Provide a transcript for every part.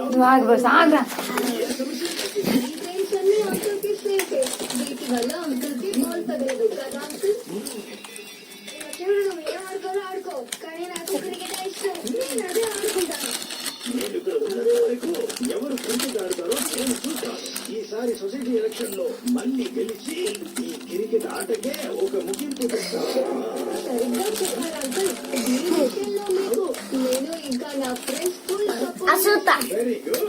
నువ్వు ఆగు బస్ ఆగ్రా. వీటి వల్ల అంకుల్కి బాల్ తగలదు కదా అంకుల్. చూడు నువ్వు ఏం ఆడుకోవాలో ఆడుకో, కానీ నాకు క్రికెట్ ఇష్టం, నేను అదే ఆడుకుంటాను. ఎవరు క్రికెట్ ఆడతారో నేను చూస్తాను. ఈసారి సొసైటీ ఎలక్షన్ లో మళ్ళీ గెలిచి ఈ క్రికెట్ ఆటకే ఒక ముగింపు తెస్తాను. సరిగ్గా చెప్పారు అంకుల్. ఈ విషయంలో మీకు నేను ఇంకా నా friends full support. Very good.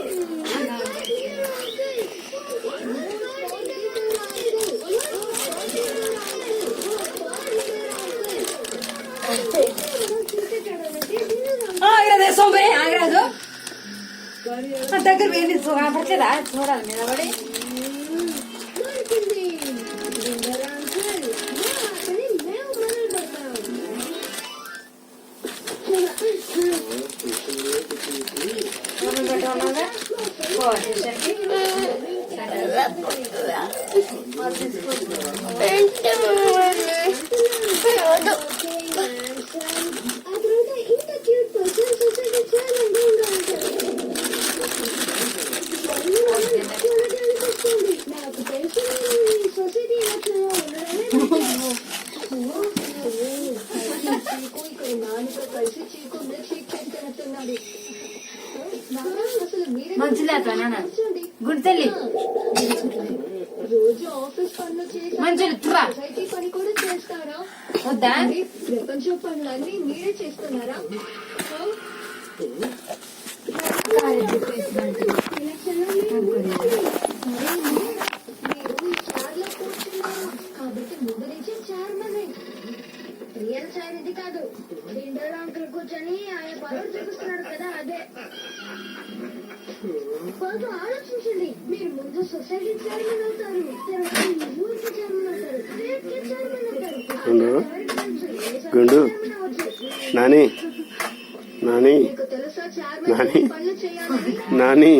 ఆగ్రా సోమరే ఆగ్రాదు దగ్గర వెళ్ళి పడలేదా చూడాలి నిలబడి. నాకు తెలిసి సొసైటీ ఇక్కడ నాన్నతో కలిసి చీకు చీక్ తింటున్నది. అసలు మీరే గుడితల్లి రోజు ఆఫీస్ పనులు చేసి సొసైటీ పని కూడా చేస్తారా? వద్దా? ప్రపంచ పనులన్నీ మీరే చేస్తున్నారా? కాబట్టి ముందు నుంచి చైర్మన్ రియల్ చైర్ ఇది కాదు. డిండర్ అంకుల్ కూర్చొని ఆయన పనులు చూపిస్తున్నాడు కదా, అదే. బాగా ఆలోచించండి. మీరు ముందు సొసైటీ చైర్మన్ అవుతారు, తర్వాత యూత్ చైర్మన్ అవుతారు, స్టేట్ కి చైర్మన్ గుండు నాని నాని మీకు తెలుసా చైర్మన్ పనులు చేయాలని? నాని